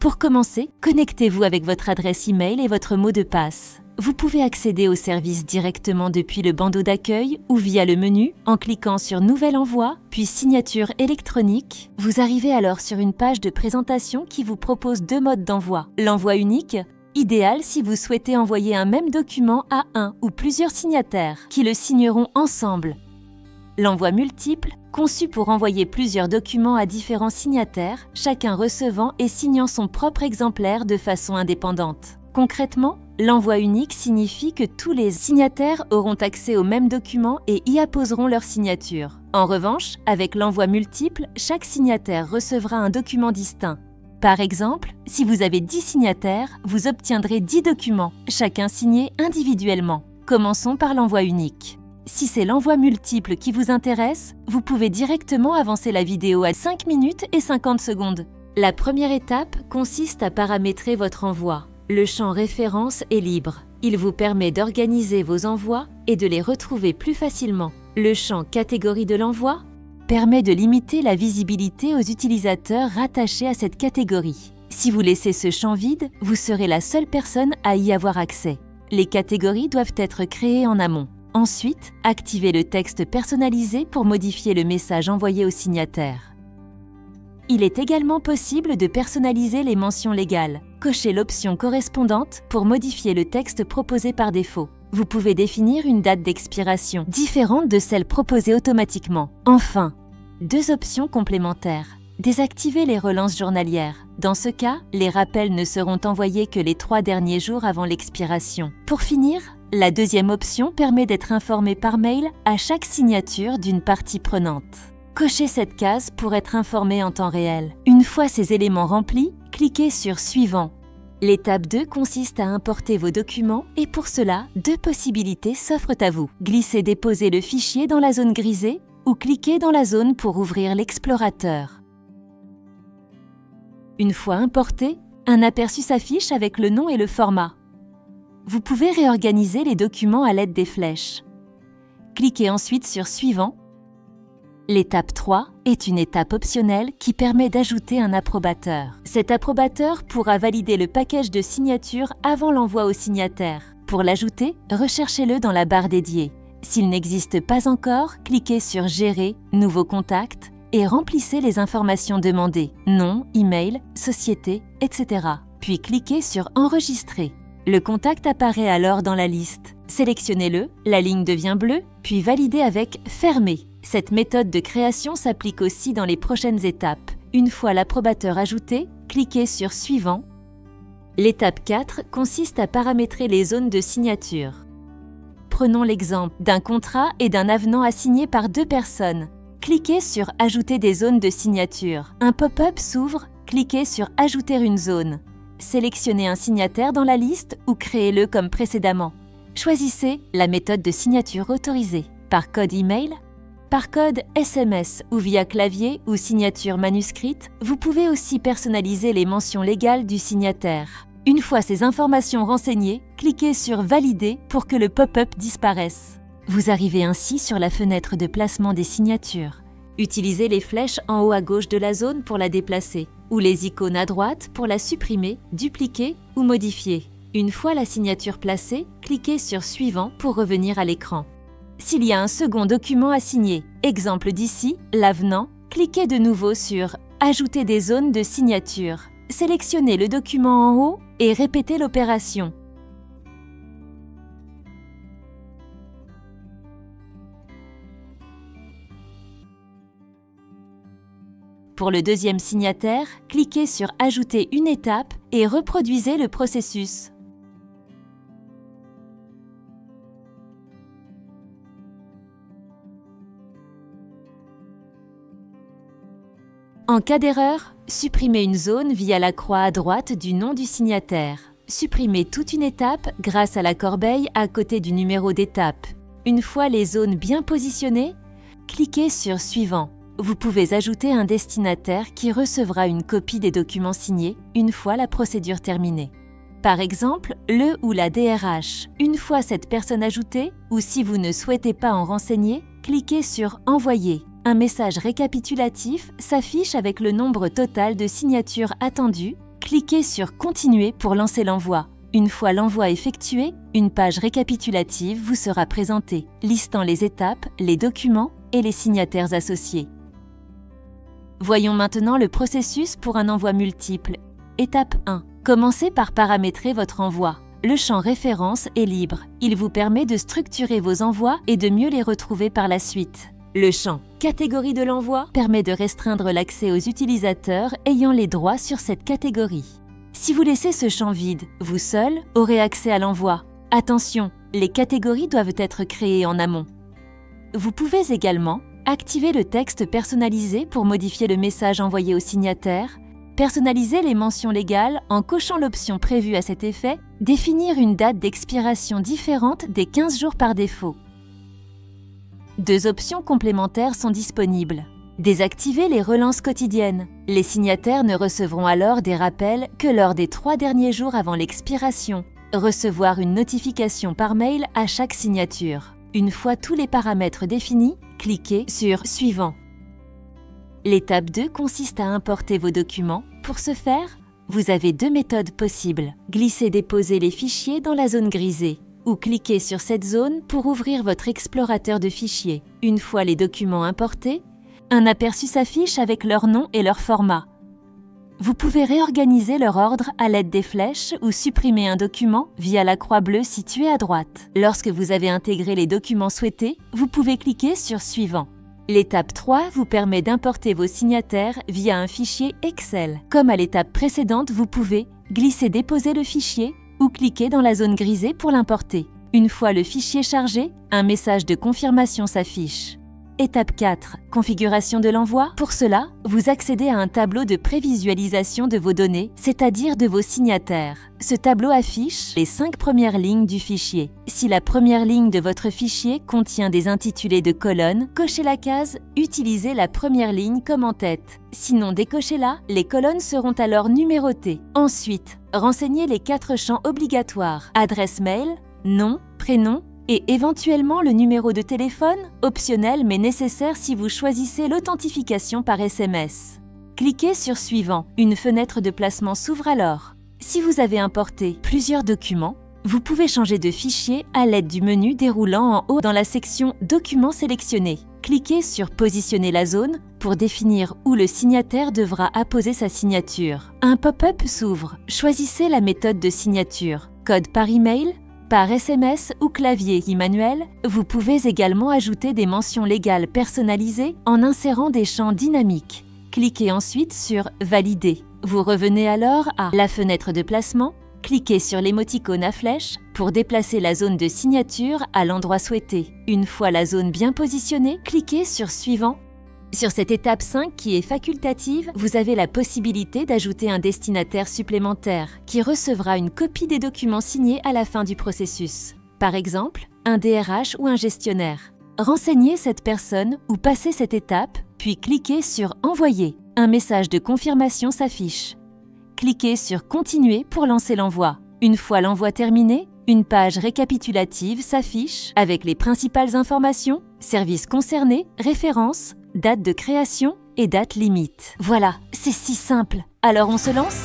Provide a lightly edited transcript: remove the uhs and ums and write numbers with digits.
Pour commencer, connectez-vous avec votre adresse email et votre mot de passe. Vous pouvez accéder au service directement depuis le bandeau d'accueil ou via le menu en cliquant sur Nouvel envoi, puis Signature électronique. Vous arrivez alors sur une page de présentation qui vous propose 2 modes d'envoi. L'envoi unique, idéal si vous souhaitez envoyer un même document à un ou plusieurs signataires qui le signeront ensemble. L'envoi multiple, conçu pour envoyer plusieurs documents à différents signataires, chacun recevant et signant son propre exemplaire de façon indépendante. Concrètement, l'envoi unique signifie que tous les signataires auront accès au même document et y apposeront leur signature. En revanche, avec l'envoi multiple, chaque signataire recevra un document distinct. Par exemple, si vous avez 10 signataires, vous obtiendrez 10 documents, chacun signé individuellement. Commençons par l'envoi unique. Si c'est l'envoi multiple qui vous intéresse, vous pouvez directement avancer la vidéo à 5 minutes et 50 secondes. La première étape consiste à paramétrer votre envoi. Le champ référence est libre. Il vous permet d'organiser vos envois et de les retrouver plus facilement. Le champ catégorie de l'envoi permet de limiter la visibilité aux utilisateurs rattachés à cette catégorie. Si vous laissez ce champ vide, vous serez la seule personne à y avoir accès. Les catégories doivent être créées en amont. Ensuite, activez le texte personnalisé pour modifier le message envoyé au signataire. Il est également possible de personnaliser les mentions légales. Cochez l'option correspondante pour modifier le texte proposé par défaut. Vous pouvez définir une date d'expiration différente de celle proposée automatiquement. Enfin, 2 options complémentaires. Désactivez les relances journalières. Dans ce cas, les rappels ne seront envoyés que les 3 derniers jours avant l'expiration. Pour finir, la deuxième option permet d'être informé par mail à chaque signature d'une partie prenante. Cochez cette case pour être informé en temps réel. Une fois ces éléments remplis, cliquez sur Suivant. L'étape 2 consiste à importer vos documents et pour cela, 2 possibilités s'offrent à vous. Glissez-déposez le fichier dans la zone grisée ou cliquez dans la zone pour ouvrir l'explorateur. Une fois importé, un aperçu s'affiche avec le nom et le format. Vous pouvez réorganiser les documents à l'aide des flèches. Cliquez ensuite sur Suivant. L'étape 3 est une étape optionnelle qui permet d'ajouter un approbateur. Cet approbateur pourra valider le package de signature avant l'envoi au signataire. Pour l'ajouter, recherchez-le dans la barre dédiée. S'il n'existe pas encore, cliquez sur Gérer, Nouveau contact et remplissez les informations demandées, nom, email, société, etc. Puis cliquez sur Enregistrer. Le contact apparaît alors dans la liste. Sélectionnez-le, la ligne devient bleue, puis validez avec Fermer. Cette méthode de création s'applique aussi dans les prochaines étapes. Une fois l'approbateur ajouté, cliquez sur Suivant. L'étape 4 consiste à paramétrer les zones de signature. Prenons l'exemple d'un contrat et d'un avenant à signer par 2 personnes. Cliquez sur Ajouter des zones de signature. Un pop-up s'ouvre, cliquez sur Ajouter une zone. Sélectionnez un signataire dans la liste ou créez-le comme précédemment. Choisissez la méthode de signature autorisée, par code email, par code SMS ou via clavier ou signature manuscrite. Vous pouvez aussi personnaliser les mentions légales du signataire. Une fois ces informations renseignées, cliquez sur Valider pour que le pop-up disparaisse. Vous arrivez ainsi sur la fenêtre de placement des signatures. Utilisez les flèches en haut à gauche de la zone pour la déplacer, ou les icônes à droite pour la supprimer, dupliquer ou modifier. Une fois la signature placée, cliquez sur Suivant pour revenir à l'écran. S'il y a un second document à signer, exemple d'ici, l'avenant, cliquez de nouveau sur Ajouter des zones de signature. Sélectionnez le document en haut et répétez l'opération. Pour le deuxième signataire, cliquez sur Ajouter une étape et reproduisez le processus. En cas d'erreur, supprimez une zone via la croix à droite du nom du signataire. Supprimez toute une étape grâce à la corbeille à côté du numéro d'étape. Une fois les zones bien positionnées, cliquez sur Suivant. Vous pouvez ajouter un destinataire qui recevra une copie des documents signés une fois la procédure terminée. Par exemple, le ou la DRH. Une fois cette personne ajoutée, ou si vous ne souhaitez pas en renseigner, cliquez sur Envoyer. Un message récapitulatif s'affiche avec le nombre total de signatures attendues. cliquez sur « Continuer » pour lancer l'envoi. Une fois l'envoi effectué, une page récapitulative vous sera présentée, listant les étapes, les documents et les signataires associés. Voyons maintenant le processus pour un envoi multiple. Étape 1. Commencez par paramétrer votre envoi. Le champ référence est libre. Il vous permet de structurer vos envois et de mieux les retrouver par la suite. Le champ catégorie de l'envoi permet de restreindre l'accès aux utilisateurs ayant les droits sur cette catégorie. Si vous laissez ce champ vide, vous seul aurez accès à l'envoi. Attention, les catégories doivent être créées en amont. Vous pouvez également activer le texte personnalisé pour modifier le message envoyé au signataire, personnaliser les mentions légales en cochant l'option prévue à cet effet, définir une date d'expiration différente des 15 jours par défaut. Deux options complémentaires sont disponibles. Désactiver les relances quotidiennes. Les signataires ne recevront alors des rappels que lors des 3 derniers jours avant l'expiration. Recevoir une notification par mail à chaque signature. Une fois tous les paramètres définis, cliquez sur « Suivant ». L'étape 2 consiste à importer vos documents. Pour ce faire, vous avez 2 méthodes possibles. Glisser-déposer les fichiers dans la zone grisée ou cliquez sur cette zone pour ouvrir votre explorateur de fichiers. Une fois les documents importés, un aperçu s'affiche avec leur nom et leur format. Vous pouvez réorganiser leur ordre à l'aide des flèches ou supprimer un document via la croix bleue située à droite. Lorsque vous avez intégré les documents souhaités, vous pouvez cliquer sur « Suivant ». L'étape 3 vous permet d'importer vos signataires via un fichier Excel. Comme à l'étape précédente, vous pouvez glisser-déposer le fichier ou cliquer dans la zone grisée pour l'importer. Une fois le fichier chargé, un message de confirmation s'affiche. Étape 4. Configuration de l'envoi. Pour cela, vous accédez à un tableau de prévisualisation de vos données, c'est-à-dire de vos signataires. Ce tableau affiche les 5 premières lignes du fichier. Si la première ligne de votre fichier contient des intitulés de colonnes, cochez la case « Utilisez la première ligne comme en tête ». Sinon, décochez-la, les colonnes seront alors numérotées. Ensuite, renseignez les 4 champs obligatoires. Adresse mail, nom, prénom, et éventuellement le numéro de téléphone, optionnel mais nécessaire si vous choisissez l'authentification par SMS. Cliquez sur « Suivant ». Une fenêtre de placement s'ouvre alors. Si vous avez importé plusieurs documents, vous pouvez changer de fichier à l'aide du menu déroulant en haut dans la section « Documents sélectionnés ». Cliquez sur « Positionner la zone » pour définir où le signataire devra apposer sa signature. Un pop-up s'ouvre. Choisissez la méthode de signature, code par email, par SMS ou clavier manuel. Vous pouvez également ajouter des mentions légales personnalisées en insérant des champs dynamiques. Cliquez ensuite sur « Valider ». Vous revenez alors à la fenêtre de placement. Cliquez sur l'émoticône à flèche pour déplacer la zone de signature à l'endroit souhaité. Une fois la zone bien positionnée, cliquez sur « Suivant ». Sur cette étape 5 qui est facultative, vous avez la possibilité d'ajouter un destinataire supplémentaire qui recevra une copie des documents signés à la fin du processus. Par exemple, un DRH ou un gestionnaire. Renseignez cette personne ou passez cette étape, puis cliquez sur « Envoyer ». Un message de confirmation s'affiche. Cliquez sur « Continuer » pour lancer l'envoi. Une fois l'envoi terminé, une page récapitulative s'affiche avec les principales informations, services concernés, références, date de création et date limite. Voilà, c'est si simple. Alors on se lance ?